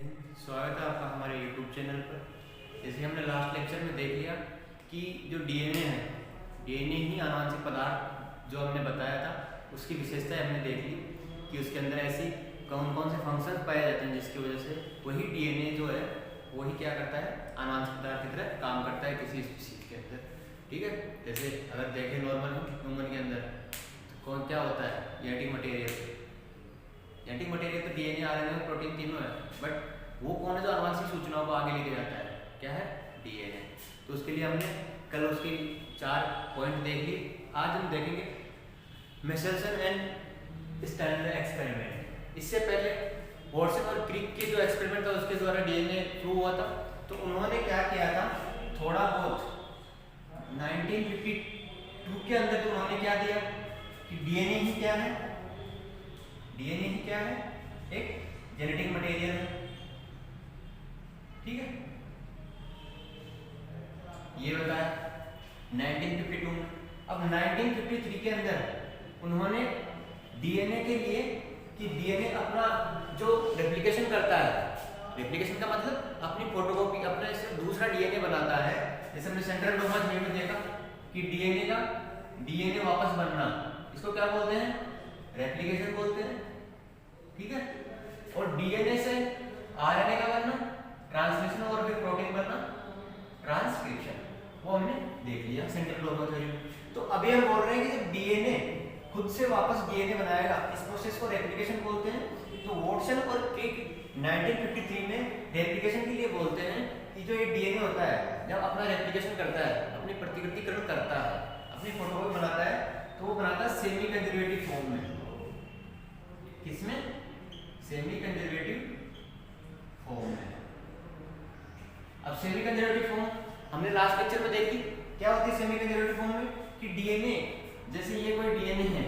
स्वागत है आपका हमारे YouTube चैनल पर। जैसे हमने लास्ट लेक्चर में देख लिया कि जो DNA है, DNA ही आनुवंशिक पदार्थ जो हमने बताया था उसकी विशेषताएं हमने देख ली कि उसके अंदर ऐसी कौन कौन से फंक्शन पाए जाते हैं जिसकी वजह से वही DNA जो है वही क्या करता है, आनुवंशिक पदार्थ की तरह काम करता है किसी स्पीशीज के अंदर। ठीक है, जैसे अगर देखें नॉर्मल ह्यूमन के अंदर तो कौन क्या होता है, जेनेटिक मटेरियल। जेनेटिक मटेरियल तो DNA, RNA और प्रोटीन तीनों है, बट वो कौन है जो आनुवंशिक सूचनाओं को आगे लेके जाता है, क्या है, DNA। तो उसके लिए हमने कल उसकी 4 पॉइंट देख ली। आज हम देखेंगे मेसेल्सन एंड स्टैंडलर एक्सपेरिमेंट। इससे पहले वॉटसन और क्रिक के जो एक्सपेरिमेंट था उसके द्वारा DNA प्रूव हुआ था। तो उन्होंने क्या किया था, थोड़ा बहुत 1952 के अंदर तो उन्होंने क्या दिया कि DNA ही क्या है, DNA ही क्या है, एक जेनेटिक मटेरियल है। ठीक है, ये बताया 1952 में। अब 1953 के अंदर उन्होंने DNA के लिए कि DNA अपना जो रेप्लिकेशन करता है, रेप्लिकेशन का मतलब अपनी फोटोकॉपी, अपना इससे दूसरा DNA बनाता है। जैसे हमने सेंट्रल डोमा में देखा कि DNA का DNA वापस बनना, इसको क्या बोलते हैं, रेप्लिकेशन बोलते हैं। ठीक है, और DNA से RNA का बनना, ट्रांसलेशन, और फिर प्रोटीन बनना, ट्रांसक्रिप्शन। वो हमने देख लिया सेंट्रल डोमा थ्योरी में। तो अभी हम बोल रहे हैं कि जब DNA खुद से वापस DNA बनाएगा, इस प्रोसेस को रेप्लिकेशन बोलते हैं। तो वॉटसन और क्रिक 1953 में रेप्लिकेशन के लिए बोलते हैं कि जो ये DNA होता है जब अपना रेप्लिकेशन करता है, अपनी प्रतिकृतिकरण करता है, अपनी फोटोकॉपी बनाता है, तो वो बनाता है सेमी कंजर्वेटिव फॉर्म में। किसमें, सेमी कंजर्वेटिव फॉर्म में। अब सेमी कंजर्वेटिव फॉर्म हमने लास्ट लेक्चर में देखी क्या होती है सेमी कंजर्वेटिव फॉर्म में, कि DNA, जैसे ये कोई DNA है,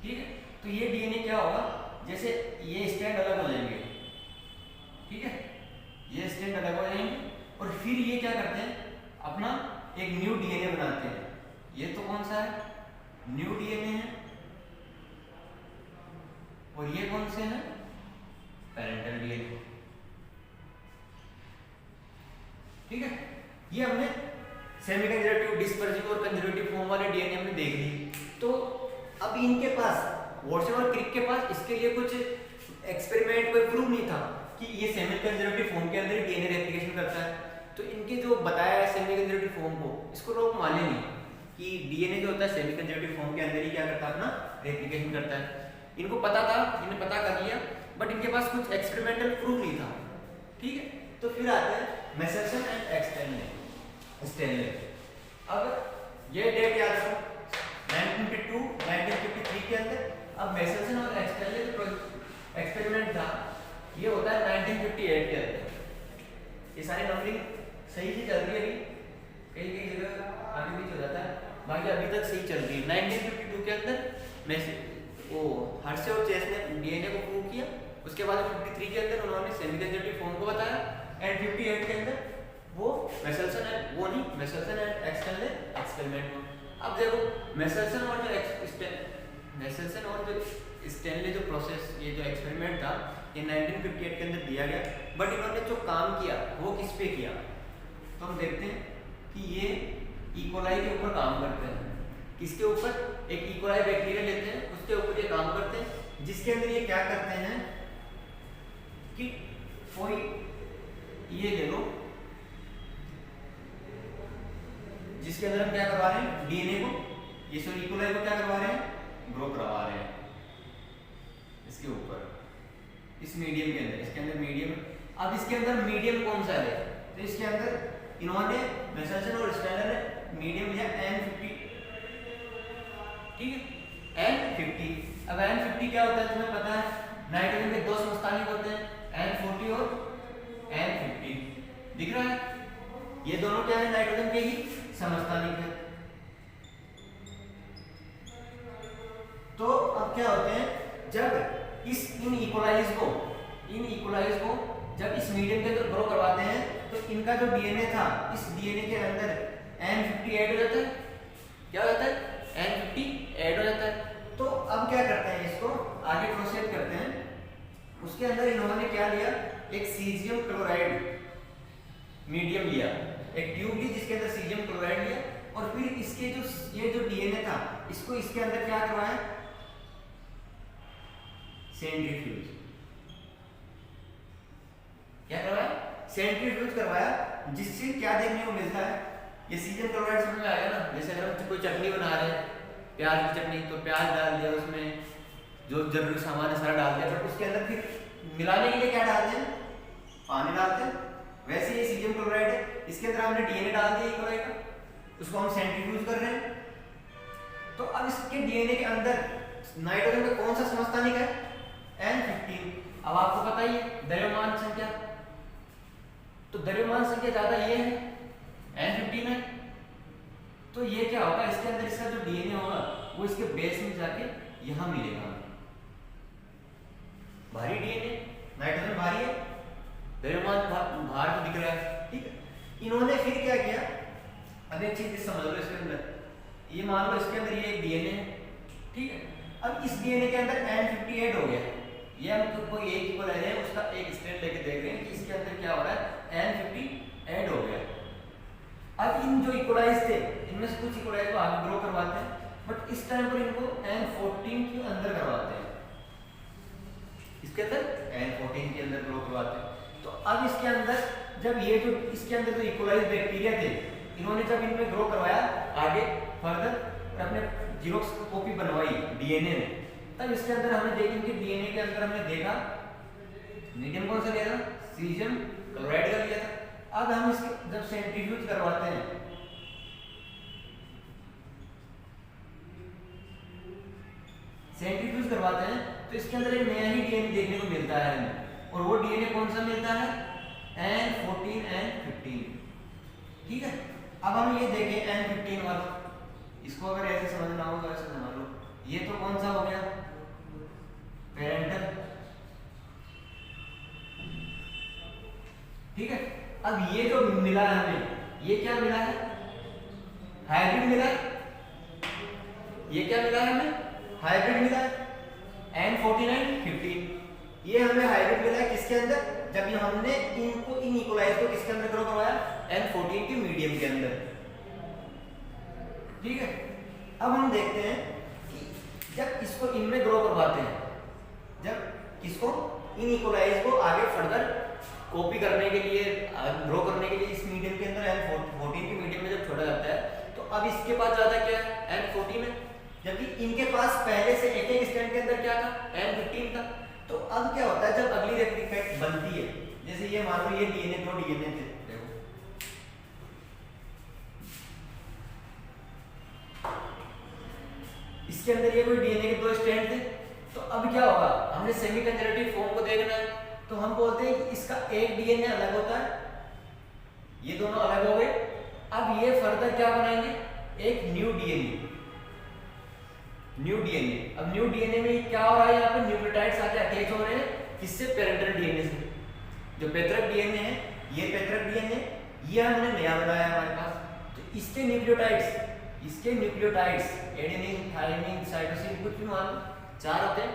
ठीक है, तो ये DNA क्या होगा, जैसे ये स्टैंड अलग हो जाएंगे, ठीक है, ये स्टैंड अलग हो जाएंगे, और फिर ये क्या करते हैं, अपना एक न्यू DNA बनाते हैं। ये तो कौन सा है, न्यू DNA है, और ये कौन से हैं, पेरेंटल DNA। ठीक है, ये हमने सेमी कंजर्वेटिव, डिस्पर्सिव और कंजर्वेटिव फॉर्म वाले DNA हमने देख ली। तो अब इनके पास, वॉटसन और क्रिक के पास, इसके लिए कुछ एक्सपेरिमेंट, कोई प्रूफ नहीं था कि ये सेमी कंजर्वेटिव फॉर्म के अंदर DNA रेप्लिकेशन करता है। तो इनके जो बताया है सेमी कंजर्वेटिव फॉर्म को, इसको लोग माने नहीं कि DNA जो होता है सेमी कंजर्वेटिव फॉर्म के अंदर ही क्या करता है, अपना रेप्लिकेशन करता है। इनको पता था, इन्हें पता कर लिया, बट इनके पास कुछ एक्सपेरिमेंटल प्रूफ नहीं था। ठीक है, तो फिर आते हैं मेसेल्सन एंड स्टैनले। अब ये डेट याद रखो, 1952 1953 के अंदर। अब मेसेल्सन और स्टैनले जो एक्सपेरिमेंट था ये होता है 1958 के अंदर। ये सारी नंबरिंग सही से चल रही है, अभी कई जगह आगे पीछे हो जाता है, बाकी अभी तक सही चल रही है। 1952 के अंदर वो हर्शे और चेस ने DNA को प्रूव किया। उसके बाद 53 के अंदर उन्होंने सेमी कंजर्वेटिव फॉर्म को बताया, एंड 58 के अंदर वो मेसेल्सन एंड स्टैनले एक्सपेरिमेंट हुआ। अब देखो मेसेल्सन और जो स्टैनले जो प्रोसेस, ये जो एक्सपेरिमेंट था, ये 1958 के अंदर दिया गया, बट इन्होंने जो काम किया वो किस पे किया, तो हम देखते हैं कि ये इकोलाई के ऊपर काम करते हैं। किसके ऊपर, एक इकोलाई बैक्टीरिया लेते हैं, उसके ऊपर ये काम करते हैं, जिसके अंदर ये क्या करते हैं कि कोई ये ले लो, जिसके अंदर हम क्या करवा रहे हैं, DNA को, ये सो इकोलाई को क्या करवा रहे हैं, ग्रो करवा रहे हैं इसके ऊपर, इस मीडियम के अंदर। इसके अंदर मीडियम, अब इसके अंदर मीडियम कौन सा है, तो इसके अंदर इन्होंने मेसेल्सन और स्टैनले ने मीडियम लिया N50। ठीक है, N50। अब N50 क्या होता है तुम्हें पता है, नाइट्रोजन के 2 समस्थानिक होते हैं, N40 और N50। दिख रहा है, ये दोनों क्या है, नाइट्रोजन के ही समस्थानिक है। तो अब क्या होते हैं, जब इन इकोलाइज को जब इस मीडियम के अंदर ग्रो करवाते हैं, तो इनका जो DNA था, इस DNA के अंदर N50 ऐड हो जाता है। क्या हो जाता है, N50 ऐड हो जाता है। तो अब क्या करते हैं, इसको आगे प्रोसीड करते हैं। उसके अंदर इन्होंने क्या लिया, एक सीजियम क्लोराइड मीडियम लिया, एक ट्यूब ली जिसके अंदर सीजियम क्लोराइड लिया, और फिर इसके जो ये जो डीएनए था इसको इसके अंदर क्या करवाया, सेंट्रीफ्यूज। क्या करवाया, सेंट्रीफ्यूज करवाया, जिससे क्या देखने को मिलता है, ये सीजियम क्लोराइड समझ में आएगा ना। जैसे अगर हम कोई चटनी बना रहे हैं, प्याज की चटनी, तो प्याज डाल दिया, उसमें जो जरूरी सामान है सारा डाल दिया, बट उसके अंदर फिर मिलाने के लिए क्या डालते हैं, पानी डालते हैं। वैसे ये सीजियम क्लोराइड है, इसके अंदर हमने डीएनए डाल दिया क्लोराइड का, उसको हम सेंट्रीफ्यूज कर रहे हैं। तो अब इसके डीएनए के अंदर नाइट्रोजन का कौन सा समस्थानिक है, N15। अब आपको पता ही है द्रव्यमान संख्या, तो द्रव्यमान संख्या ज्यादा ये है, N15 है। तो ये क्या होगा, इसके अंदर इसका जो डीएनए होगा वो इसके बेस में जाके यहां मिलेगा। भारी डीएनए, नाइट्रोजन भारी है, द्रव्यमान भार तो दिख रहा है, ठीक है। इन्होंने फिर क्या किया, अब एक चीज समझ लो, इसके अंदर ये मान लो इसके अंदर ये एक डीएनए है, ठीक है। अब इस डीएनए के अंदर N50 ऐड हो गया, ये हम कोई एक इक्वलाइज है उसका एक स्टेट लेके देख रहे हैं कि इसके अंदर क्या हो रहा है, N50 ऐड हो गया। अब इन जो इक्वलाइज थे इनमें से कुछ इक्वलाइज को आगे ग्रो करवाते हैं, बट इस टाइम पर इनको N14 के अंदर करवाते हैं, इसके अंदर N14 के अंदर ग्रो करवाते हैं। तो अब इसके अंदर जब ये जो इसके अंदर जो इक्वलाइज बैक्टीरिया थे, इन्होंने जब इनमें ग्रो करवाया आगे फर्दर और अपने जीरोक्स कॉपी बनवाई डीएनए में, तब इसके अंदर हमने देखा, इनके डीएनए के अंदर हमने देखा मीडियम कौन सा लिया था, सीजियम क्लोराइड का लिया था। अब हम इसके जब सेंट्रीफ्यूज करवाते हैं, सेंट्रीफ्यूज करवाते हैं तो इसके अंदर एक नया ही डीएनए देखने को मिलता है हमें, और वो डीएनए कौन सा मिलता है, N14 N15, ठीक है। अब हम ये देखें N15 वाला, इसको अगर ऐसे समझना हो तो ऐसे समझ लो, ये तो कौन सा हो गया, पेरेंटल, ठीक है। अब ये जो मिला है हमें, ये क्या मिला है, हाइब्रिड मिला है, ये क्या मिला है हमें, हाइब्रिड मिला है, N14 N15, ये हमें हाइब्रिड मिला है किसके अंदर, जब ये हमने इनको इन इक्वलाइज को किसके अंदर ग्रो करवाया, N14 के मीडियम के अंदर, ठीक है। अब हम देखते हैं कि जब इसको इनमें ग्रो करवाते हैं, जब इसको इन इक्वलाइज को आगे फर्दर कॉपी करने के लिए, ग्रो करने के लिए इस मीडियम के अंदर N14 के मीडियम में जब छोड़ा जाता है, तो अब इसके पास ज्यादा क्या है, N14 है, जबकि इनके पास पहले से एक स्टैंड के अंदर क्या था, N15 था। तो अब क्या होता है, जब अगली रेप्लिकेट बनती है, जैसे ये मान लो ये डीएनए, दो डीएनए थे, देखो इसके अंदर ये कोई डीएनए के दो स्ट्रैंड थे, तो अब क्या होगा, हमने सेमी कंजर्वेटिव फॉर्म को देखना है, तो हम बोलते हैं कि इसका एक डीएनए अलग होता है, ये दोनों अलग हो गए। अब ये फर्दर क्या बनाएंगे, एक न्यू डीएनए, न्यू डीएनए। अब न्यू डीएनए में क्या हो रहा है, यहाँ पे न्यूक्लियोटाइड्स आके अटैच हो रहे हैं, किससे, पेरेंटल डीएनए से। जो पैतृक डीएनए है, ये पैतृक डीएनए, ये हमने नया बनाया हमारे पास, तो इसके न्यूक्लियोटाइड्स एडेनिन, थाइमिन, साइटोसिन, कुछ भी मान लो, 4 होते हैं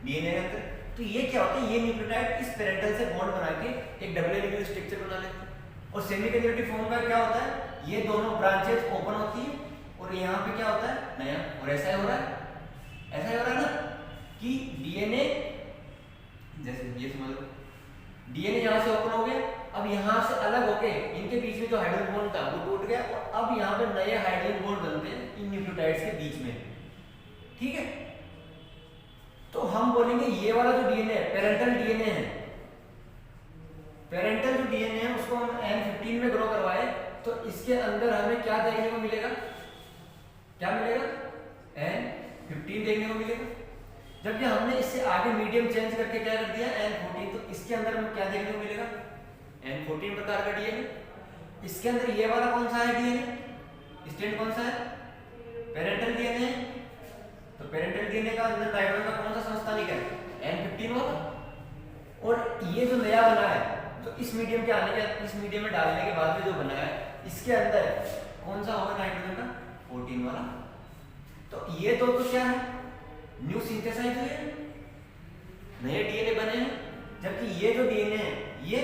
डीएनए के अंदर। तो ये क्या होता है, ये न्यूक्लियोटाइड इस पेरेंटल से बॉन्ड बना के एक डबल हेलिकल स्ट्रक्चर बना लेते हैं। और सेमी कंजर्वेटिव फॉर्म का क्या होता है, ये दोनों ब्रांचेस ओपन होती है, और यहाँ पे क्या होता है, नया। और ऐसा ही हो रहा है, ऐसा ही हो रहा है ना, कि डीएनए, जैसे ये समझ लो, डीएनए यहाँ से ओपन हो गया, अब यहाँ से अलग होके इनके बीच में जो हाइड्रोजन बॉन्ड था वो टूट गया, और अब यहाँ पे नए हाइड्रोजन बॉन्ड बनते हैं इन न्यूक्लियोटाइड्स के बीच में, ठीक है। तो हम बोलेंगे ये वाला जो डीएनए है, पेरेंटल डीएनए है, पेरेंटल जो डीएनए है उसको हम N15 में ग्रो करवाए, तो इसके अंदर हमें क्या देखने को मिलेगा, क्या मिलेगा, N15 देखने को मिलेगा। जबकि हमने इससे आगे मीडियम चेंज करके क्या कर दिया, N14, तो इसके अंदर हमें क्या देखने को मिलेगा, N14 प्रकार का डीएनए। इसके अंदर ये वाला कौन सा है डीएनए, स्टैंड कौन सा है, पेरेंटल डीएनए। तो पेरेंटल डीएनए का अंदर नाइट्रोजन का कौन सा समस्थानिक है, N15 वाला। और ये जो नया बना है, तो इस मीडियम के आने के, इस मीडियम में डालने के बाद में जो बना है, इसके अंदर कौन सा होगा नाइट्रोजन का, 14 वाला। तो ये तो क्या है, न्यू सिंथेसाइज हुए, नए डीएनए बने हैं, जबकि ये जो डीएनए है ये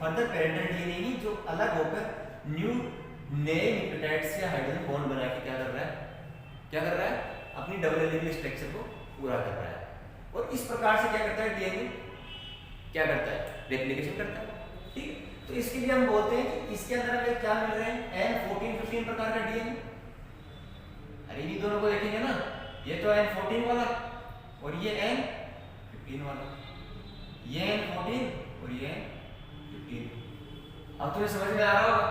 फर्दर पेरेंटल डीएनए नहीं, जो अलग होकर न्यू नए न्यूक्लियोटाइड्स या हाइड्रोजन बॉन्ड बना के क्या कर रहा है, अपनी डबल हेलिकल स्ट्रक्चर को पूरा कर रहा है। और इस प्रकार से क्या करता है डीएनए, क्या करता है, रेप्लिकेशन करता है। ठीक है, तो इसके लिए हम बोलते हैं कि इसके अंदर हमें क्या मिल रहे हैं, N14 15 प्रकार का डीएनए। अरे ये दोनों को देखेंगे ना, ये तो N14 वाला और ये N15 वाला, ये N14 और ये N15। अब तुम्हें समझ में आ रहा होगा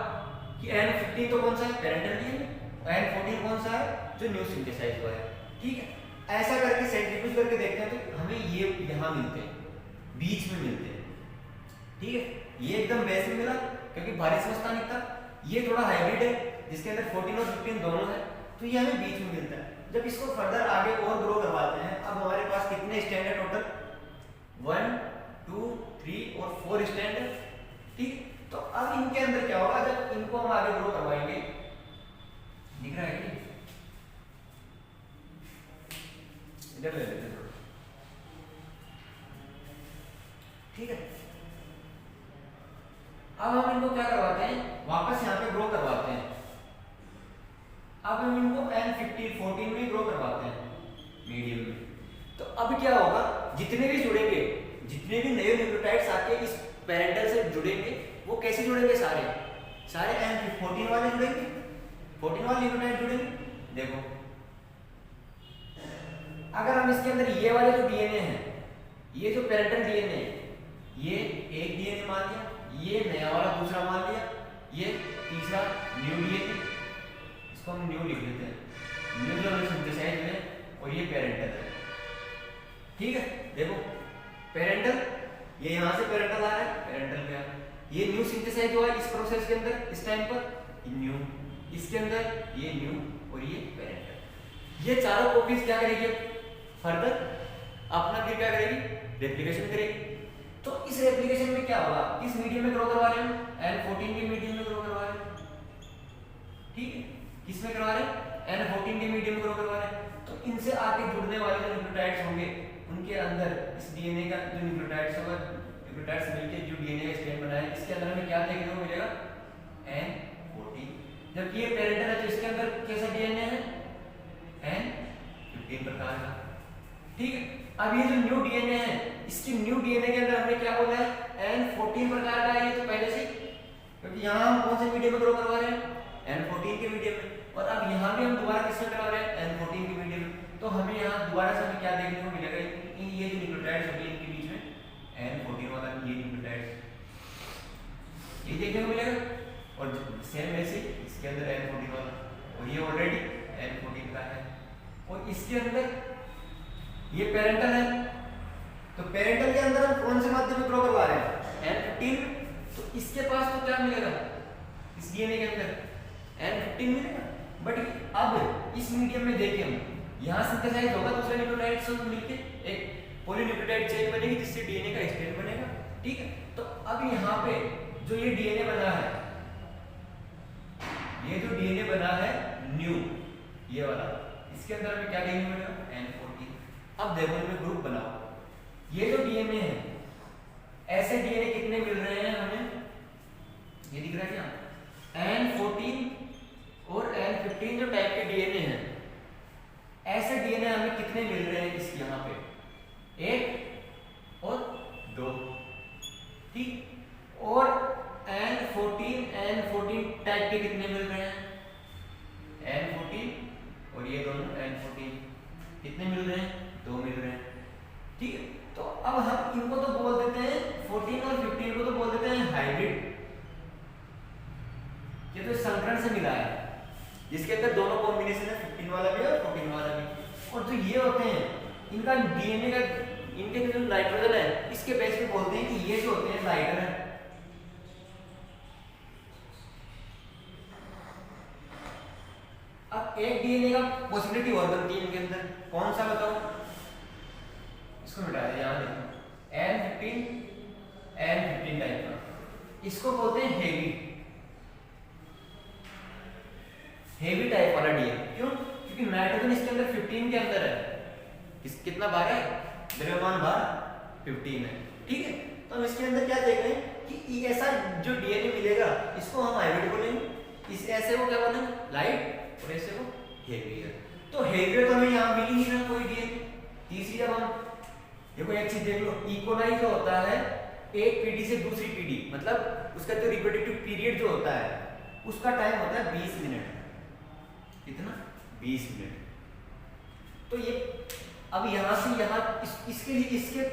कि N15 तो कौन सा है, पेरेंटल डीएनए, और N14 कौन सा है, जो न्यू सिंथेसाइज हुआ है। ठीक है, ऐसा करके सेंट्रीफ्यूज करके देखते हैं तो हमें ये यहाँ मिलते हैं, बीच में मिलते हैं। ठीक है, ये एकदम बेसिक मिला क्योंकि बारिश मस्तानी था, ये थोड़ा हाइब्रिड है जिसके अंदर 14 और 15 दोनों है, तो ये हमें बीच में मिलता है। जब इसको फर्दर आगे और ग्रो करवाते हैं, अब हमारे पास कितने स्टैंड है टोटल, 1 2 3 और 4 स्टैंड है। ठीक, तो अब इनके अंदर क्या होगा, जब इनको हम आगे ग्रो करवाएंगे, दिख रहा है कि इधर ले लेते हैं। ठीक है, अब हम इनको क्या करवाते हैं, वापस यहाँ पे ग्रो करवाते हैं। अब हम इनको N15 14 में ग्रो करवाते हैं, मीडियम में। तो अब क्या होगा, जितने भी जुड़ेंगे, जितने भी नए न्यूक्लियोटाइड्स आके इस पेरेंटल से जुड़ेंगे, वो कैसे जुड़ेंगे, सारे N14 वाले जुड़ेंगे, 14 वाले न्यूक्लियोटाइड जुड़ेंगे। देखो अगर हम इसके अंदर ये वाले जो डीएनए हैं, ये जो पेरेंटल डीएनए है, ये एक डीएनए मान लिया, ये नया वाला दूसरा मान लिया, ये तीसरा न्यू डीएनए, इसको हम न्यू लिख लेते हैं, न्यू जो सिंथेसाइज है, और ये पेरेंटल है। ठीक है, देखो पेरेंटल, ये यहाँ से पेरेंटल आ रहा है, पेरेंटल क्या है, ये न्यू सिंथेसाइज हुआ है इस प्रोसेस के अंदर, इस टाइम पर न्यू, इसके अंदर ये न्यू और ये पेरेंटल। ये चारों कॉपीज क्या करेगी, फर्दर अपना फिर क्या करेगी, रेप्लिकेशन करेगी। तो इस रेप्लिकेशन में क्या होगा, किस मीडियम में ग्रो करवा रहे हैं, N14 के मीडियम में ग्रो करवा रहे हैं। ठीक है, किस में करवा रहे हैं, N14 के मीडियम में ग्रो करवा रहे हैं। तो इनसे आके जुड़ने वाले जो न्यूक्लियोटाइड्स होंगे, उनके अंदर इस डीएनए का जो न्यूक्लियोटाइड्स होगा, न्यूक्लियोटाइड्स मिलकर जो डीएनए का स्ट्रैंड बना है, इसके अंदर हमें क्या देखने को मिलेगा, N14। जबकि ये पेरेंटल है तो इसके अंदर कैसा डीएनए है, N15 प्रकार का। ठीक है, अब ये जो न्यू डीएनए है, इसकी न्यू डीएनए के अंदर हमने क्या बोला है, N14 प्रकार का है, ये तो पहले से, क्योंकि यहाँ हम कौन से मीडियम में ग्रो करवा रहे हैं, N14 के मीडियम में, और अब यहाँ भी हम दोबारा किसमें करवा रहे हैं, N14 के मीडियम में। तो हमें यहाँ दोबारा से हमें क्या देखने को मिलेगा, ये जो न्यूक्लियोटाइड्स होंगे इनके बीच में N14 वाला ये न्यूक्लियोटाइड्स ये देखने को मिलेगा, और सेम ऐसे इसके अंदर N14 वाला, और ये ऑलरेडी N14 का है, और इसके अंदर ये पेरेंटल है। तो पेरेंटल के अंदर हम कौन से माध्यम में ग्रो करवा रहे हैं, N15। तो इसके पास तो क्या मिलेगा, इस डीएनए के अंदर N15 मिलेगा। बट अब इस मीडियम में देखिए, हम यहाँ सिंथेसाइज होगा दूसरे न्यूक्लियोटाइड से मिलके एक पॉलीन्यूक्लियोटाइड चेन बनेगी, जिससे डीएनए का स्ट्रैंड बनेगा। ठीक है, तो अब यहाँ पे जो ये डीएनए बना है, ये जो डीएनए बना है न्यू, ये वाला, इसके अंदर हमें क्या देखने मिलेगा, N14। अब देखो इनमें ग्रुप बनाओ, ये जो डीएनए है, ऐसे डीएनए कितने मिल रहे हैं हमें, ये दिख रहा है क्या, N14 और N15 जो टाइप के डीएनए हैं, ऐसे डीएनए हमें कितने मिल रहे हैं, इस यहाँ पे 1 और 2। ठीक, और N14 टाइप के कितने मिल रहे हैं, N14 और ये दोनों N14 कितने मिल रहे हैं, 2 मिल रहे हैं। ठीक है, तो अब हम इनको तो बोल देते हैं 14 और 15 को तो बोल देते हैं हाइब्रिड। ये तो संकरण से मिला है, जिसके अंदर दोनों कॉम्बिनेशन है, 15 वाला भी और 14 वाला भी। और जो ये होते हैं, इनका डीएनए का, इनके जो नाइट्रोजन है, इसके बेस पे बोलते हैं कि ये जो होते हैं लाइटर है। अब एक डीएनए का पॉसिबिलिटी और बनती है इनके अंदर, कौन सा बताओ, इसको मिटा दे, यहाँ देखो N15 टाइप का, इसको बोलते हैं हेवी टाइप वाला डीएनए। क्यों, क्योंकि नाइट्रोजन इसके अंदर 15 के अंदर है, कितना भार है, द्रव्यमान भार 15 है। ठीक है, तो हम इसके अंदर क्या देख रहे हैं कि ऐसा जो डीएनए मिलेगा इसको हम हाइब्रिड बोलेंगे, इस ऐसे को क्या बोलेंगे लाइट, और ऐसे को हेवियर। तो हेवियर तो हमें यहाँ मिल ही नहीं रहा कोई डीएनए। तीसरी जब हम देखो एक चीज देख लो, इकोलाई जो होता है एक पीढ़ी से दूसरी पीढ़ी, मतलब उसका जो रिप्रोडक्टिव पीरियड जो होता है उसका टाइम होता है 20 मिनट। कितना? 20 मिनट। तो ये अब यहाँ से यहाँ इसके लिए इसके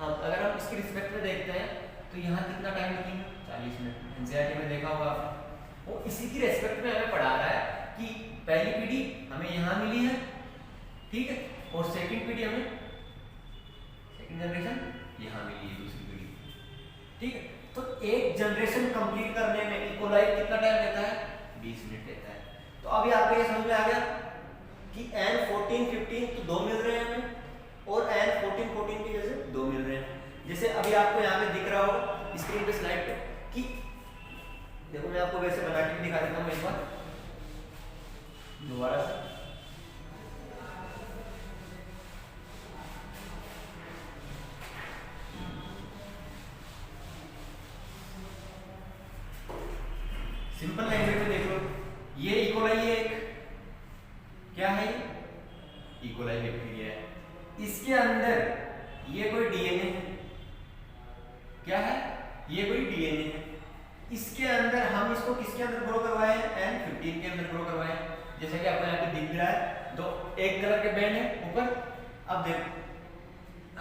अगर हम इसके रिस्पेक्ट में देखते हैं तो यहाँ कितना टाइम लिखेंगे? 40 मिनट। एनसीईआरटी में देखा होगा वो इसी की रेस्पेक्ट में हमें पढ़ा रहा है कि पहली पीढ़ी हमें यहाँ मिली है, ठीक है, और सेकंड पीढ़ी हमें सेकंड जनरेशन यहाँ मिली है, दूसरी पीढ़ी, ठीक है। तो एक जनरेशन कंप्लीट करने में इकोलाई कितना टाइम लेता है? 20 मिनट लेता है। तो अभी आपको ये समझ में आ गया कि N14 15 तो 2 मिल रहे हैं हमें, और N14 14 की वजह से 2 मिल रहे हैं। जैसे अभी आपको यहाँ पे दिख रहा हो स्क्रीन पे स्लाइड पे कि देखो मैं आपको वैसे बना के दिखा देता हूँ एक बार दोबारा से। सिंपल लैंग्वेज में देख लो, ये इकोलाई एक क्या है? इकोलाई बैक्टीरिया है। इसके अंदर ये कोई डीएनए है, क्या है? ये कोई डीएनए है। इसके अंदर हम इसको किसके अंदर ग्रो करवाए हैं? N15 के अंदर ग्रो करवाए हैं। जैसे कि आपको यहाँ पे दिख रहा है दो एक कलर के बैंड है ऊपर। अब देखो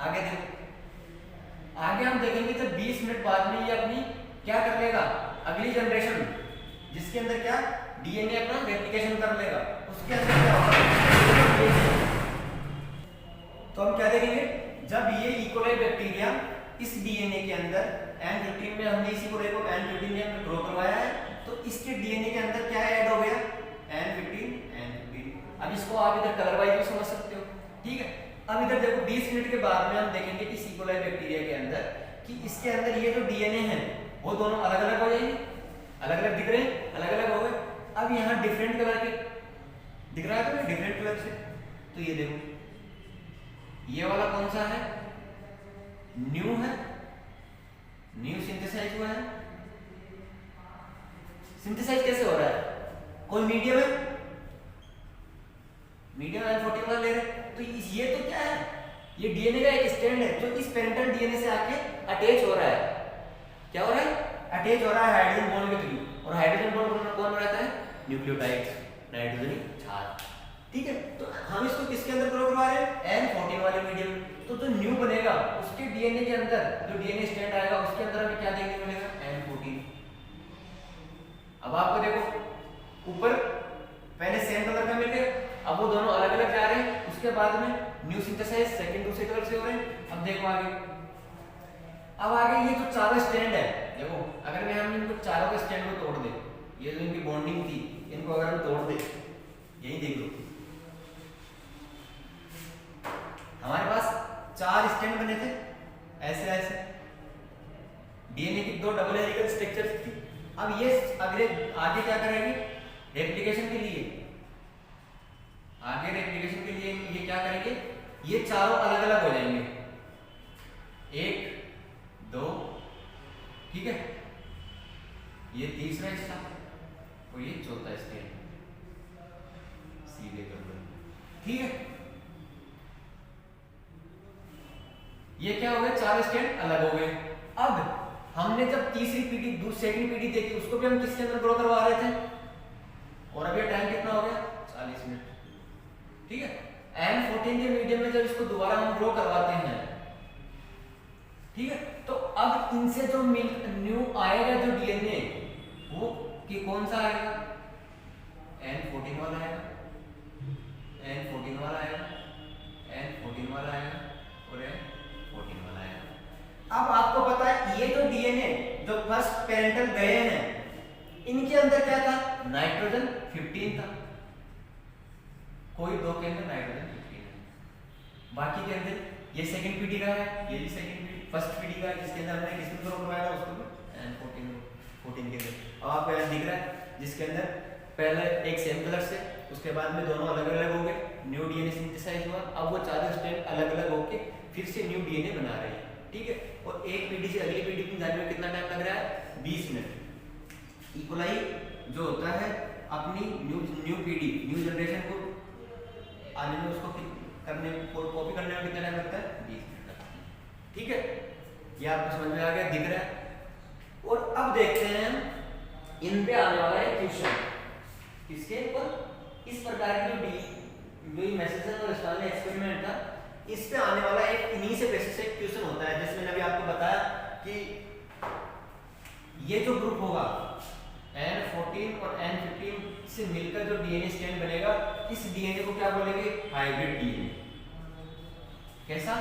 आगे, देखो आगे हम देखेंगे जब 20 मिनट बाद में ये अपनी क्या कर लेगा? अगली जनरेशन जिसके अंदर क्या डीएनए अपना रेप्लिकेशन कर लेगा, उसके अंदर क्या होगा? तो हम क्या देखेंगे जब ये इकोलाई बैक्टीरिया इस डीएनए के अंदर N15 में हमने इसी को N15 में ग्रो करवाया है, तो इसके डीएनए के अंदर क्या ऐड हो गया? N15। अब इसको आप इधर कलर वाइज भी समझ सकते हो, ठीक है। अब इधर देखो 20 मिनट के बाद में हम देखेंगे इस इकोलाई बैक्टीरिया के अंदर कि इसके अंदर ये जो डीएनए है वो दोनों अलग अलग हो जाएंगे, अलग अलग दिख रहे हैं, अलग अलग हो गए। अब यहाँ डिफरेंट कलर के दिख रहा है तो डिफरेंट कलर से, तो ये देखो ये वाला कौन सा है? न्यू है, न्यू सिंथेसाइज हुआ है। सिंथेसाइज कैसे हो रहा है? कोई मीडियम है, मीडियम N14 वाला ले रहे, तो ये तो क्या है? ये डीएनए का एक स्टैंड है जो इस पेरेंटल डीएनए से आके अटैच हो रहा है। क्या हो रहा है? अटैच हो रहा है हाइड्रोजन बॉन्ड के थ्रू। और हाइड्रोजन बॉन्ड कौन रहता है? न्यूक्लियोटाइड्स, नाइट्रोजनी क्षार, ठीक है। तो हम इसको किसके अंदर ग्रो करवा रहे हैं? N14 वाले मीडियम। तो जो न्यू बनेगा उसके डीएनए के अंदर जो डीएनए स्टैंड आएगा उसके अंदर हमें क्या देखने को मिलेगा? N14। अब आपको देखो ऊपर पहले सेम कलर का मिल गया, अब वो दोनों अलग अलग जा रहे हैं, उसके बाद में न्यू सिंथेसाइज सेकंड दूसरे कलर से हो रहे हैं। अब देखो आगे, अब आगे ये जो चारों स्टैंड है, देखो अगर मैं हम इनको चारों के स्टैंड को तोड़ दे, ये जो इनकी बॉन्डिंग थी इनको अगर हम तोड़ दे, यही देख लो हमारे पास 4 स्टैंड बने थे ऐसे ऐसे, डीएनए की 2 डबल हेलिकल स्ट्रक्चर्स थी। अब ये आगे क्या करेंगे? रेप्लिकेशन के लिए, आगे रेप्लिकेशन के लिए ये क्या करेंगे? ये चारों अलग अलग हो जाएंगे, 1 2, ठीक है, ये तीसरा हिस्सा और ये चौथा स्टैंड सीधे कर दो, ठीक है। ये क्या हो गया? 4 स्टैंड अलग हो गए। अब हमने जब तीसरी पीढ़ी सेकंड पीढ़ी देखी उसको भी हम किसके अंदर ग्रो करवा रहे थे, और अब ये टाइम कितना हो गया? 40 मिनट, ठीक है। N14 के मीडियम में जब इसको दोबारा हम ग्रो करवाते हैं, ठीक है, तो अब इनसे जो न्यू आएगा जो डीएनए वो कि कौन सा आएगा? N14 वाला आएगा, N14 वाला आएगा, N14 वाला आएगा और N14 वाला आएगा। अब आपको पता है ये जो डीएनए जो फर्स्ट पेरेंटल गए हैं इनके अंदर क्या था? नाइट्रोजन 15 था, कोई 2 के अंदर नाइट्रोजन 15 है, बाकी के अंदर ये सेकंड पीढ़ी का है, ये भी सेकंड पीढ़ी फर्स्ट पीढ़ी का है, जिसके अंदर हमने किसको ग्रो करवाया था उसको N14 के अंदर। अब आपको यहाँ दिख रहा है जिसके अंदर पहले एक सेम कलर से, उसके बाद में दोनों अलग अलग हो गए, न्यू डीएनए सिंथेसाइज हुआ। अब वो 4 स्टैंड अलग अलग होके फिर से न्यू डीएनए बना रहे हैं, ठीक है, और एक पीढ़ी से अगली पीढ़ी में जाने में कितना टाइम लग रहा है, 20 मिनट। इकोलाई जो होता है अपनी न्यू पीढ़ी, न्यू जनरेशन को आने में, उसको करने, कॉपी करने में कितना टाइम लगता है, 20 मिनट लगता है। ठीक है, ये आपको समझ में आ गया, दिख रहा है। और अब देखते हैं इन पे आने वाला है क्वेश्चन, किसके ऊपर, इस प्रकार की जो मैसेज और स्टाइल एक्सपेरिमेंट था, इस पे आने वाला एक इन्हीं से बेसिस से क्वेश्चन होता है। जैसे मैंने अभी आपको बताया कि ये जो ग्रुप होगा N14 और N15 से मिलकर जो डीएनए स्ट्रैंड बनेगा, इस डीएनए को क्या बोलेंगे, हाइब्रिड डीएनए। कैसा,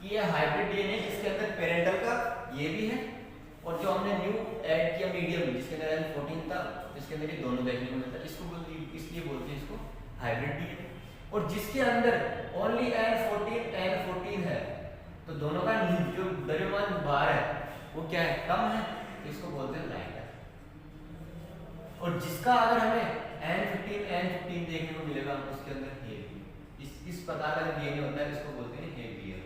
कि ये हाइब्रिड डीएनए जिसके अंदर पेरेंटल का ये भी है, और जो हमने न्यू ऐड किया मीडियम जिसके अंदर N14 था, जिसके अंदर ये दोनों देखने को मिलता है, इसको इसलिए बोलते हैं इसको हाइब्रिड डीएनए। और जिसके अंदर ओनली N14 है, तो दोनों का जो द्रव्यमान भार है वो क्या है, कम है, तो इसको बोलते हैं लाइटर। और जिसका अगर हमें N15 देखने को मिलेगा, उसके अंदर हेवी, इस प्रकार का जो डीएनए होता है इसको बोलते हैं हेवियर,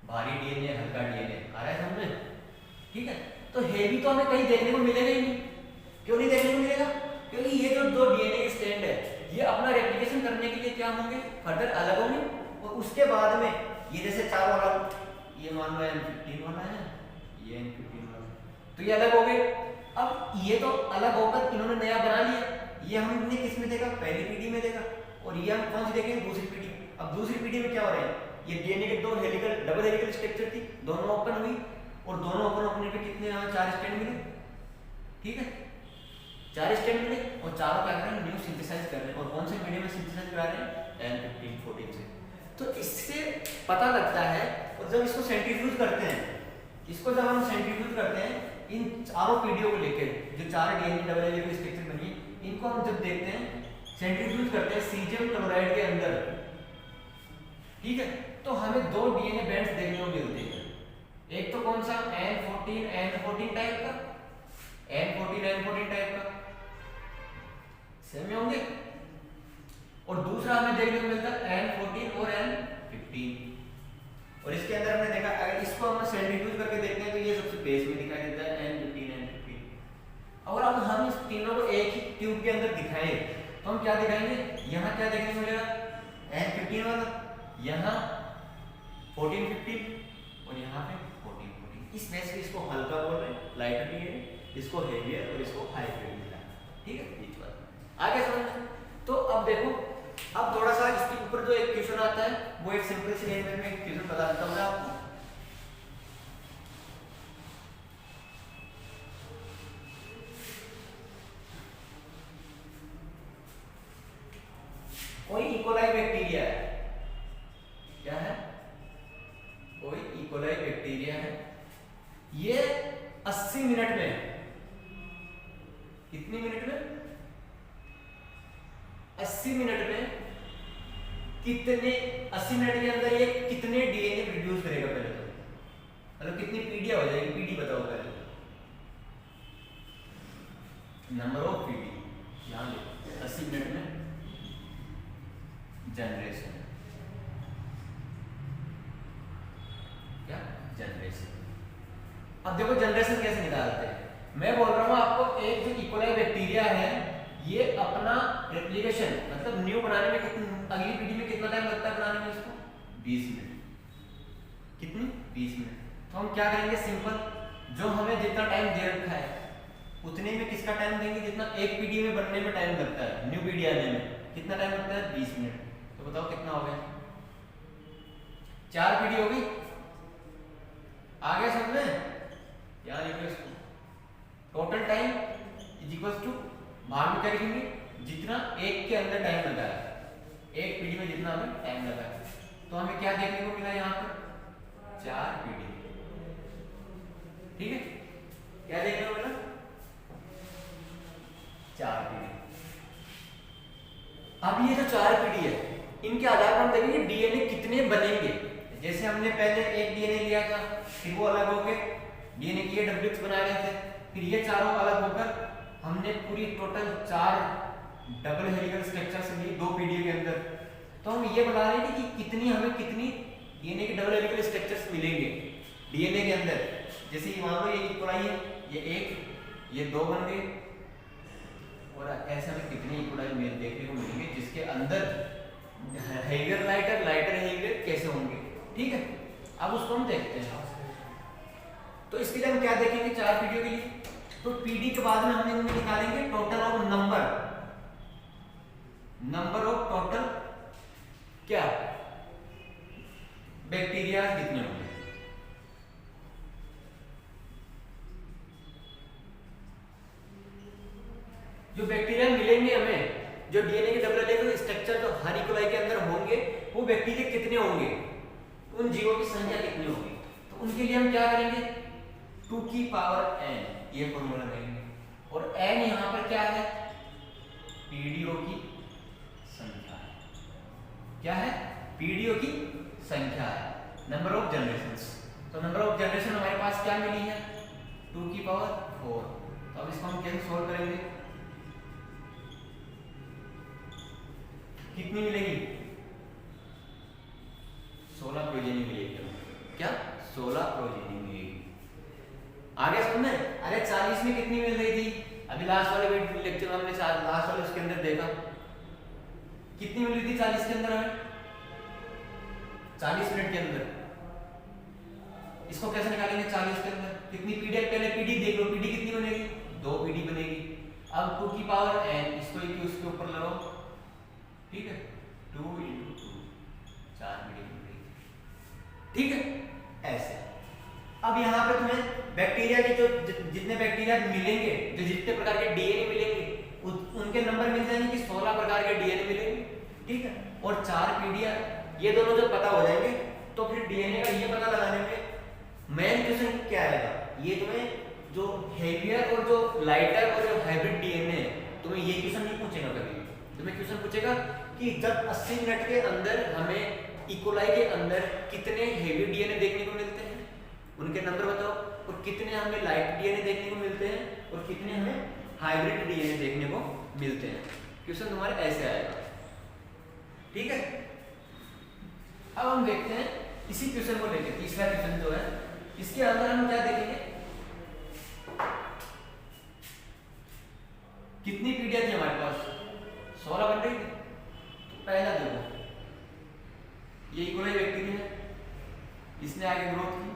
भारी डीएनए, हल्का डीएनए। आ रहा है समझ? ठीक है, तो हेवी तो हमें कहीं देखने को मिलेगा ही नहीं। क्यों नहीं देखने को मिलेगा, क्योंकि ये जो दो डीएनए के स्ट्रैंड है, ये अपना रेप्लिकेशन करने के लिए क्या होंगे, फर्दर अलग होंगे, और उसके बाद में ये जैसे चारों अलग, ये मान लो N15 वाला है, ये N15 वाला, तो ये अलग हो गए। अब ये तो अलग होकर इन्होंने नया बना लिया, ये हमने किस में देखा, पहली पीढ़ी में देखा, और ये हम कौन सी देखेंगे, दूसरी पीढ़ी। अब दूसरी पीढ़ी में क्या हो रहा है, ये डीएनए के दो हेलिकल, डबल हेलिकल स्ट्रक्चर थी, दोनों ओपन हुई, और दोनों ओपन होने पे कितने यहाँ 4 स्ट्रैंड मिले। ठीक है, 4 स्ट्रैंड मिले, और चारों क्या कर रहे हैं, न्यू सिंथेसाइज कर रहे हैं। और कौन से मीडियम में सिंथेसाइज करा रहे हैं, N15-14 से। तो इससे पता लगता है, और जब इसको सेंट्रीफ्यूज करते हैं, इसको जब हम सेंट्रीफ्यूज करते हैं, इन चारों पीढ़ियों को लेकर जो 4 डीएनए डबल हेलिकल स्ट्रक्चर बनी, इनको हम जब देखते हैं, सेंट्रीफ्यूज करते हैं सीजियम क्लोराइड के अंदर, ठीक है, तो हमें 2 डीएनए बैंड्स देखने को मिलते हैं। एक तो कौन सा, N14 टाइप का, N14 टाइप का सेम होंगे, और दूसरा हमें देखने को मिलता है N14 और N15। और इसके अंदर हमने देखा, अगर इसको हम सेंट्रीफ्यूज करके देखते हैं तो ये सबसे बेस में दिखाई देता है N15। अगर अब हम इस तीनों को एक ही ट्यूब के अंदर दिखाएं तो हम क्या दिखाएंगे, यहाँ क्या देखने को मिलेगा, N15 वाला, यहाँ 14-15, और यहाँ पे 14-14। इस वजह से इसको हल्का बोल रहे हैं, लाइटर भी है, इसको हेवियर, और इसको हाइब्रिड मिला। ठीक है, बीच बात आगे समझ। तो अब देखो, अब थोड़ा सा इसके ऊपर जो एक क्वेश्चन आता है, वो एक सिंपल सी लैंग्वेज में एक क्वेश्चन बता देता हूं मैं आपको। कोई इकोलाई बैक्टीरिया है, क्या है, कोई इकोलाई बैक्टीरिया है, ये 80 मिनट में, कितनी मिनट में, 80 मिनट में कितने, 80 मिनट के अंदर ये कितने डीएनए प्रोड्यूस करेगा, पहले तो मतलब कितनी पीढ़ियां हो जाएगी, पीढ़ी बताओ पहले, नंबर ऑफ पीढ़ी, ध्यान दो, 80 मिनट में जनरेशन, क्या जनरेशन। अब देखो जनरेशन कैसे निकालते हैं, मैं बोल रहा हूं आपको, एक जो इकोलाई बैक्टीरिया है, ये अपना रेप्लिकेशन मतलब न्यू बनाने में अगली पीढ़ी में कितना टाइम लगता है बनाने में इसको, 20 मिनट। कितनी, 20 मिनट। तो हम क्या करेंगे, सिंपल, जो हमें जितना टाइम दे रखा है उतने में किसका टाइम देंगे, जितना एक पीढ़ी में बनने में टाइम लगता है, न्यू पीढ़ी आने में कितना टाइम लगता है, 20 मिनट। तो बताओ कितना हो गया, 4 पीढ़ी हो गई। आगे समझ में, यार इसको total time is equal to, भाग में क्या लिखेंगे, जितना एक के अंदर टाइम लगा है, एक पीढ़ी में जितना हमें टाइम लगा है। तो हमें क्या देखने को मिला यहाँ पर, 4 पीढ़ी। ठीक है, क्या देखने को मिला, 4 पीढ़ी। अब ये जो 4 पीढ़ी है, इनके आधार पर हम देखेंगे डीएनए कितने बनेंगे। जैसे हमने पहले एक डीएनए लिया था, फिर वो अलग हो गए, डीएनए के डुप्लेक्स बनाए गए थे, फिर ये चारों अलग होकर हमने पूरी टोटल 4 डबल हेलिकल स्ट्रक्चर्स ली 2 पीढ़ी के अंदर। तो हम ये बता रहे हैं कि कितनी हमें कितनी डीएनए के डबल हेलिकल स्ट्रक्चर्स मिलेंगे। डीएनए के अंदर, जैसे मान लो ये इक्वलाई है, ये एक, ये दो बन गए, और ऐसे हमें कितने इक्वलाई मेल देखने को मिलेंगे जिसके अंदर हेवियर लाइटर लाइटर हेवियर कैसे होंगे। ठीक है, अब उसको हम देखते हैं। तो इसके लिए हम क्या देखेंगे 4 पीडीओ के लिए, तो पीडी के बाद में हम इनमें निकालेंगे total of number of total क्या बैक्टीरिया कितने होंगे। जो बैक्टीरिया मिलेंगे हमें, जो डीएनए के डबल हेलिकल स्ट्रक्चर जो हर इकोलाई के अंदर होंगे, वो बैक्टीरिया कितने होंगे, उन जीवों की संख्या कितनी होगी। तो उनके लिए हम क्या करेंगे 2 की पावर n, ये फॉर्मूला लेंगे, और n यहां पर क्या है, पीडीओ की संख्या है। क्या है, पीडीओ की संख्या है, नंबर ऑफ जनरेशंस। तो नंबर ऑफ जनरेशन हमारे पास क्या मिली है 2 की पावर 4। तो अब इसको हम कैसे सोल्व करेंगे, कितनी मिलेगी 16 प्रोजेनी मिलेगी। क्या 16 प्रोजेनी मिलेगी। आगे समझ में, अरे 40 में कितनी मिल रही थी, अभी लास्ट वाले लेक्चर में हमने लास्ट वाले उसके अंदर देखा कितनी मिल रही थी 40 के अंदर हमें, 40 मिनट के अंदर। इसको कैसे निकालेंगे 40 के अंदर, कितनी पीडी, पहले पीडी देख लो, पीडी कितनी बनेगी 2 पीडी बनेगी। अब 2 की पावर n, इसको एक उसके ऊपर लगाओ, ठीक है 2 × 2 4 पीडी बनेगी। ठीक है, ऐसे। अब यहाँ पे तुम्हें बैक्टीरिया के जो जितने बैक्टीरिया मिलेंगे, जो जितने प्रकार के डीएनए मिलेंगे, उनके नंबर मिल जाएंगे कि 16 प्रकार के डीएनए मिलेंगे। ठीक है, और 4 पीडिया, ये दोनों जब पता हो जाएंगे तो फिर डीएनए का ये पता लगाने में मेन क्वेश्चन क्या आएगा, ये तुम्हें जो हेवियर और जो लाइटर और जो हाइब्रिड डीएनए है, तुम्हें ये क्वेश्चन नहीं पूछेगा कभी। तुम्हें क्वेश्चन पूछेगा कि जब 80 मिनट के अंदर हमें इकोलाई के अंदर कितने हेवी डीएनए देखने को मिलते हैं, उनके नंबर बताओ, और कितने हमें लाइट डीएनए देखने को मिलते हैं, और कितने हमें हाइब्रिड डीएनए देखने को मिलते हैं। क्वेश्चन तुम्हारे ऐसे आएगा। ठीक है, अब हम देखते हैं इसी क्वेश्चन को लेकर, तीसरा क्वेश्चन जो है, इसके अंदर हम क्या देखेंगे, कितनी पीडिया थी हमारे पास 16 बन रही थी। तो पहला देखो, ये इकोलाई बैक्टीरिया है, इसने आगे ग्रोथ की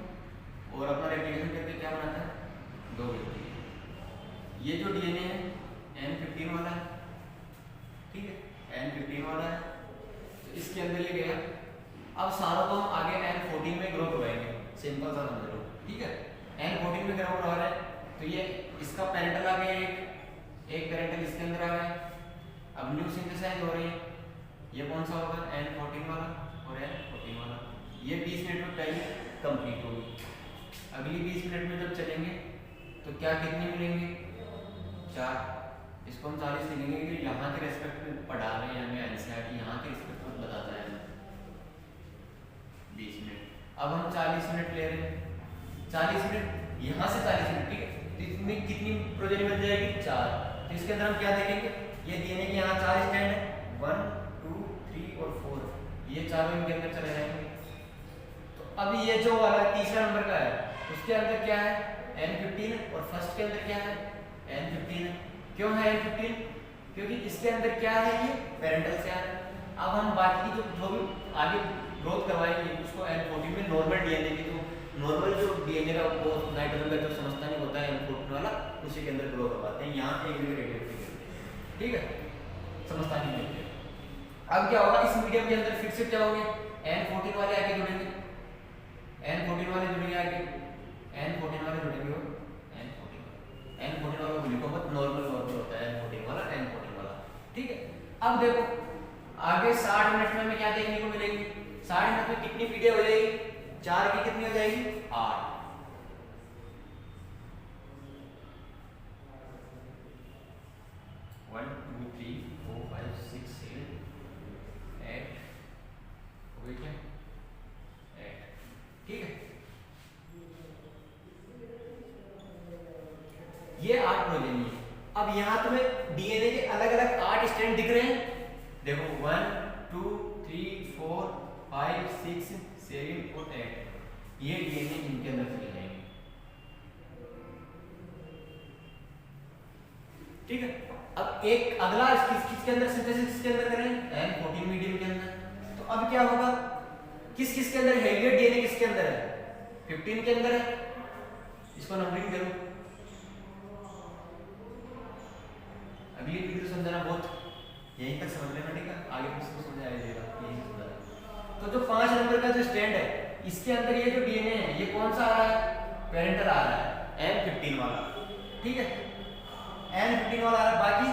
और अपना रेप्लिकेशन करके क्या बनाता है 2 बैक्टीरिया। ये जो डीएनए है N15 वाला है, ठीक है N15 वाला है, तो इसके अंदर ये गया। अब सारों को हम आगे N14 में ग्रो करवाएंगे, सिंपल सा समझ लो। ठीक है, N14 में ग्रो करवा रहे हैं, तो ये इसका पेरेंटल आ गया, एक पेरेंटल इसके अंदर आ गया। अब न्यू सिंथेसाइज हो रही है, ये कौन सा होगा N14 वाला और N14 वाला। ये 20 मिनट में पहले कंप्लीट होगी। अगली 20 मिनट में जब चलेंगे तो क्या कितने मिलेंगे 4। इसको हम 40 लिखेंगे कि यहाँ के रेस्पेक्ट में पढ़ा रहे हैं हमें एनसीईआरटी, यहाँ के रेस्पेक्ट में बताता है 20 मिनट। अब हम 40 मिनट ले रहे हैं, 40 मिनट यहाँ से 40 मिनट। ठीक है, तो इसमें कितनी प्रोजेनी बन जाएगी 4। तो इसके अंदर हम क्या देखेंगे, ये डीएनए के यहाँ 4 स्टैंड है, 1 2 3 और 4, ये चारों इनके अंदर चले जाएंगे। तो अब ये जो वाला तीसरा नंबर का है, उसके अंदर क्या है N15, और फर्स्ट के अंदर क्या है N15 है। क्यों है N15? क्योंकि इसके अंदर क्या है, ये पेरेंटल से है। अब हम बाकी की जो भी आगे ग्रोथ करवाएंगे उसको N14 में नॉर्मल डीएनए की, जो नॉर्मल जो डीएनए का वो नाइट्रोजन का जो समस्थानिक होता है N14 वाला, उसी के अंदर ग्रो करवाते हैं। यहाँ एक रेडियोएक्टिव, ठीक है, समस्थानिक मिलते हैं। अब क्या होगा, इस मीडियम के अंदर फिर से क्या होंगे N14 वाले आगे जुड़ेंगे, N14 वाले जुड़ेंगे आगे, N14 वाले जुड़ेंगे, N14 वाला लिखो मत, नॉर्मल होता है N14 वाला। ठीक है, अब देखो आगे 60 मिनट में हमें क्या देखने को मिलेगी, 60 मिनट में कितनी पीडिया हो जाएगी, 4 की कितनी हो जाएगी 8। 1 2 3 4 5 6 7 8 हो गई क्या 8। ठीक है, ये 8 प्रोजेनी है। अब यहाँ तुम्हें डीएनए के अलग अलग 8 स्ट्रैंड दिख रहे हैं, देखो 1 2 3 4 5 6 7 और 8। ये डीएनए इनके अंदर चले जाएंगे। ठीक है, अब एक अगला किसके अंदर सिंथेसिस किसके अंदर करें? N14 मीडियम के अंदर। तो अब क्या होगा, किसके अंदर हेवियर डीएनए किसके अंदर है? 15 के अंदर है। इसको नंबरिंग करो। अगली वीडियो समझाना बहुत यहीं तक समझ लेना, ठीक है, आगे किसको समझाया जाएगा यही समझाना। तो जो 5 नंबर का जो स्टैंड है इसके अंदर ये जो डीएनए है ये कौन सा आ रहा है? पेरेंटल आ रहा है, N15 वाला। ठीक है, N15 वाला आ रहा है। बाकी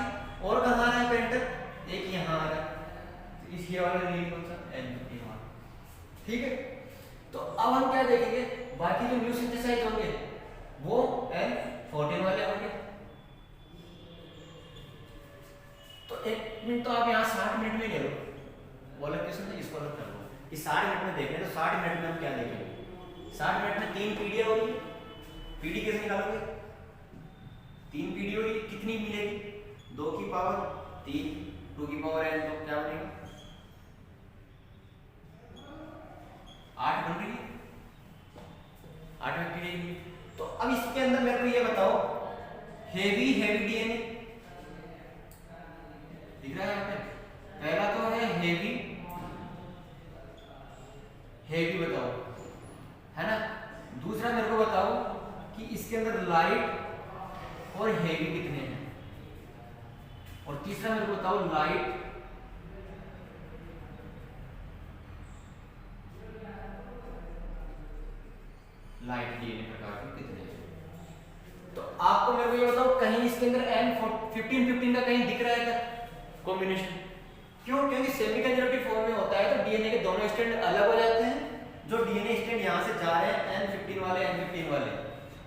और कहाँ आ रहा है पेरेंटल? एक यहाँ आ रहा है, तो इस ये वाला नहीं, कौन सा? N15 वाला। ठीक है, तो अब हम क्या देखेंगे, बाकी जो न्यू सिंथेसाइज होंगे वो N14 वाले होंगे। तो 1 मिनट तो आप यहाँ 60 मिनट में ले लो, वो अलग क्वेश्चन है, इसको अलग कर लो। इस 60 मिनट में देख रहे हैं तो 60 मिनट में हम क्या देखेंगे? 60 मिनट में 3 पीढ़ियाँ होगी। पीढ़ी कैसे निकालोगे? 3 पीढ़ी होगी, कितनी मिलेगी? 2 की पावर 3, 2 की पावर n, तो क्या बनेगा? 8 बन रही है, 8वें पीढ़ी। तो अब इसके अंदर मेरे को ये बताओ, हेवी डीएनए दिख रहा है यहाँ पे? पहला तो है हेवी बताओ, है ना। दूसरा मेरे को बताओ कि इसके अंदर लाइट और हेवी कितने हैं, और तीसरा मेरे को बताओ लाइट डीएनए प्रकार के कितने हैं। तो आपको मेरे को ये बताओ, कहीं इसके अंदर N15 का कहीं दिख रहा है क्या कॉम्बिनेशन? क्यों? क्योंकि सेमी कंजर्वेटिव फॉर्म में होता है तो डीएनए के दोनों स्टैंड अलग हो जाते हैं। जो डीएनए स्टैंड यहाँ से जा रहे हैं N15 वाले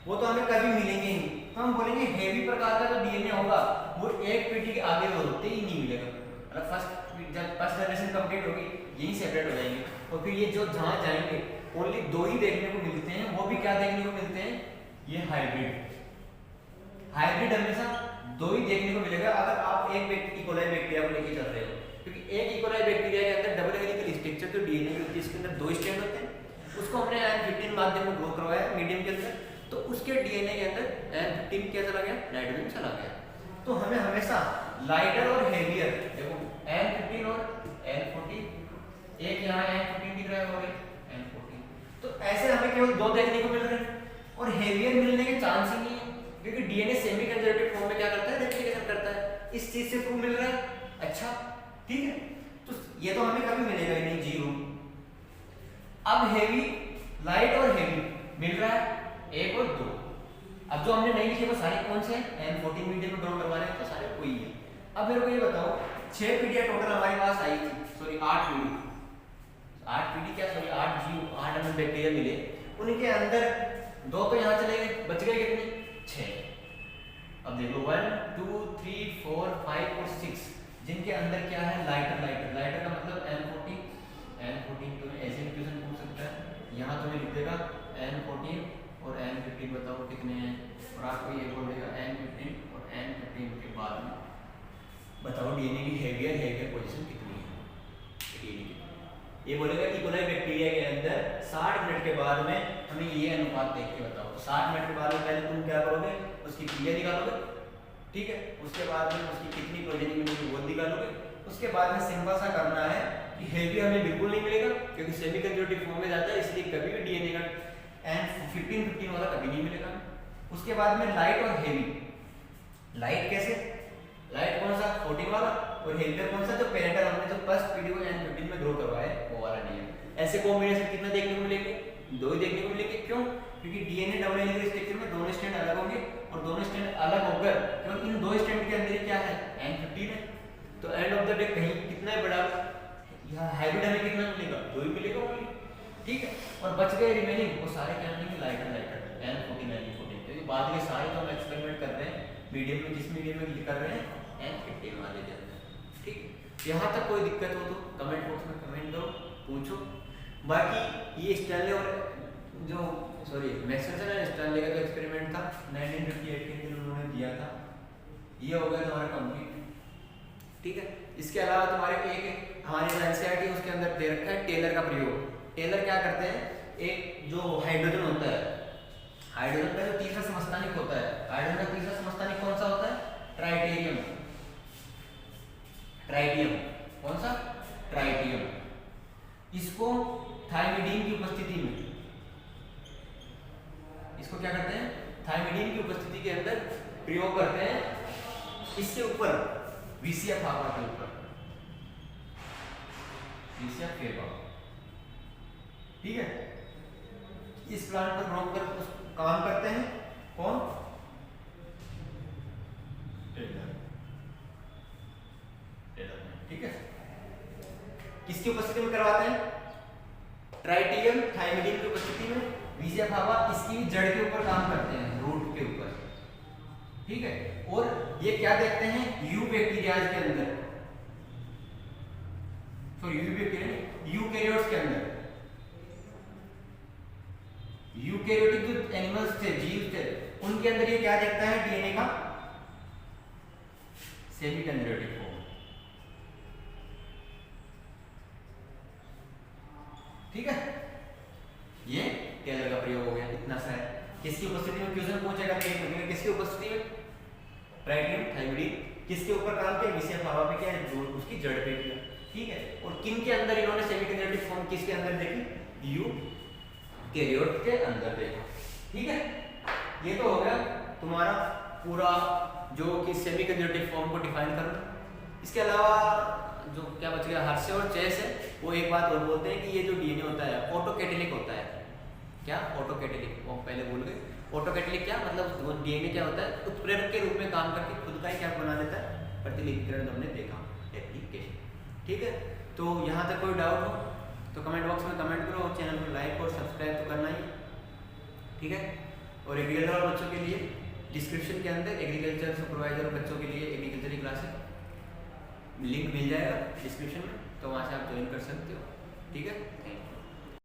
वो तो हमें कभी मिलेंगे ही नहीं। तो हम बोलेंगे हेवी प्रकार का जो डीएनए होगा वो एक पीढ़ी के आगे होते ही नहीं मिलेगा। मतलब जब फर्स्ट जनरेशन कंप्लीट होगी यही सेपरेट हो जाएंगे, और फिर ये जो जहाँ जाएंगे ओनली 2 ही देखने को मिलते हैं। वो भी क्या देखने को मिलते हैं? ये हाइब्रिड हमेशा 2 ही देखने को मिलेगा अगर आप एक इकोलाई बैक्टीरिया को लेके चल रहे हो, क्योंकि एक इकोलाई बैक्टीरिया के अंदर डबल हेलिकल स्ट्रक्चर जो डीएनए की होती है इसके अंदर 2 स्ट्रैंड होते हैं। उसको हमने N15 माध्यम में ग्रो करवाया मीडियम के अंदर, तो उसके डीएनए के अंदर N15 क्या चला गया? नाइट्रोजन चला गया। तो हमें हमेशा लाइटर और हेवियर, देखो N15 और N14, एक यहाँ N15 दिख रहा है और एक N14, तो ऐसे हमें केवल 2 देखने को मिल रहे हैं, और हेवियर मिलने के चांस ही नहीं है, क्योंकि डीएनए सेमी कंजर्वेटिव फॉर्म में क्या करता है? रेप्लिकेशन करता है। इस चीज से प्रूव मिल रहा है। अच्छा ठीक है, तो ये तो हमें कभी मिलेगा ही नहीं, 0। अब हेवी, लाइट और हेवी मिल रहा है 1 और 2। अब जो हमने नहीं लिखे वो सारे कौन से हैं? N14 मीडियम में ग्रो करवा रहे हैं, तो सारे कोई है। अब मेरे को ये बताओ, 6 पीढ़ियां टोटल हमारे पास आई थी, सॉरी 8 पीढ़ी क्या, सॉरी 8 नंबर बैक्टीरिया मिले। उनके अंदर 2 तो यहाँ चले गए, बच गए कितने? 6। अब देखो 1 2 3 4 5 और 6, जिनके अंदर क्या है? लाइटर का मतलब N14 तो ऐसे भी क्वेश्चन पूछ सकता है। यहाँ तो मैं लिख देगा N14 और N15 बताओ कितने हैं, और आपको ये बोलेगा N15 और N15 के बाद में बताओ डीएनए की हेवियर पोजीशन कितनी है डीएनए की। ये बोलेगा कि इकोलाई बैक्टीरिया के अंदर 60 मिनट के बाद में हमें ये अनुपात देख के बताओ। 60 मिनट के बाद में पहले तुम क्या करोगे? उसकी क्रिया निकालोगे, ठीक है, उसके बाद में उसकी कितनी प्रोजेनी मिलेगी वो निकालोगे। उसके बाद में सिंपल सा करना है कि हेवी हमें बिल्कुल नहीं मिलेगा, क्योंकि सेमी कंजर्वेटिव फॉर्म में जाता है, इसलिए कभी भी डीएनए का N15 वाला कभी नहीं मिलेगा। उसके बाद में लाइट और हेवी। लाइट कैसे? लाइट कौन सा? 14 वाला, और हेवियर कौन सा? जो पेरेंटल हमने जो फर्स्ट पीढ़ी को N15 में ग्रो करवाया है वो वाला डीएनए। ऐसे कॉम्बिनेशन कितना देखने को मिलेंगे? 2 ही देखने को मिलेंगे। क्यों? क्योंकि डीएनए डबल हेलिकल स्ट्रक्चर में दोनों स्ट्रैंड अलग होंगे, और दोनों स्ट्रैंड अलग होकर केवल इन 2 स्ट्रैंड के अंदर क्या है? N15 है। तो एंड ऑफ द डे कहीं कितना बड़ा यहाँ हाइब्रिड हमें कितना मिलेगा? 2 ही मिलेगा ओनली, ठीक है। और बच गए रिमेनिंग वो सारे क्या मिलेंगे? लाइटर N14, क्योंकि बाद में सारे तो हम एक्सपेरिमेंट कर रहे हैं मीडियम में, जिस मीडियम में कर रहे हैं N15 वाले के अंदर, ठीक। यहाँ तक कोई दिक्कत हो तो कमेंट बॉक्स में कमेंट करो, पूछो। बाकी ये स्टैनले और जो मैक्सवेल स्टैनले का जो एक्सपेरिमेंट था 1958 के अंदर उन्होंने दिया था, ये हो गया तुम्हारा कंप्लीट, ठीक है। इसके अलावा तुम्हारे एक हमारे एनसीईआरटी उसके अंदर दे रखा है टेलर का प्रयोग। टेलर क्या करते हैं एक जो हाइड्रोजन होता है, हाइड्रोजन का जो तीसरा समस्थानिक होता है, हाइड्रोजन का तीसरा समस्थानिक कौन सा होता है? ट्राइटेरियम। ट्राइटियम, कौन सा? ट्राइटियम। इसको थायमिडीन की उपस्थिति में, इसको क्या करते हैं? थायमिडीन की उपस्थिति के अंदर प्रयोग करते हैं। इसके ऊपर विसिया फावा के ऊपर, विसिया फेवा, ठीक है। इस प्लांट पर रोक कर काम करते हैं कौन? ठीक है। किसकी उपस्थिति में करवाते हैं? ट्राइटियम थायमिडीन की उपस्थिति में विसिया फावा इसकी जड़ के ऊपर काम करते हैं, रूट के ऊपर, ठीक है। और ये क्या देखते हैं? यू बैक्टीरियाज के अंदर, सॉरी यूकैरियोट्स के अंदर, यूकैरियोटिक जो एनिमल्स थे, जीव थे, उनके अंदर ये क्या देखता है? डीएनए का सेमी कंजर्वेटिव फॉर्म, ठीक है। ये टेलर का प्रयोग हो गया, इतना सा है। किसकी उपस्थिति में क्वेश्चन पूछेगा? किसकी उपस्थिति में? ट्राइटियम थायमिडीन। किसके ऊपर काम किया? विसिया फावा पे किया, जो उसकी जड़ पे किया, ठीक है। और किन के अंदर इन्होंने सेमी कंजर्वेटिव फॉर्म किसके अंदर देखी? यूकैरियोट के अंदर देखा, ठीक है। ये तो हो गया तुम्हारा पूरा जो कि सेमी कंजर्वेटिव फॉर्म को डिफाइन करना। इसके अलावा जो क्या बच गया? हर्शे और चेस है, वो एक बात और बोलते हैं कि ये जो डीएनए होता है ऑटोकैटेलिक होता है। क्या? ऑटोकैटेलिक, वो पहले भूल गए। ऑटोकैटेलिक क्या मतलब? वो डीएनए क्या होता है? उत्प्रेरक के रूप में काम करके खुद का ही क्या बना देता है? प्रतिलिपिकरण हमने देखा, एप्लीकेशन, ठीक है। तो यहाँ तक कोई डाउट हो तो कमेंट बॉक्स में कमेंट करो, और चैनल को लाइक और सब्सक्राइब तो करना ही, ठीक है। और एग्रीकल्चर और बच्चों के लिए डिस्क्रिप्शन के अंदर एग्रीकल्चर सुपरवाइजर और बच्चों के लिए एग्रीकल्चर की क्लासेस लिंक मिल जाएगा डिस्क्रिप्शन में, तो वहाँ से आप ज्वाइन कर सकते हो, ठीक है। Thank you.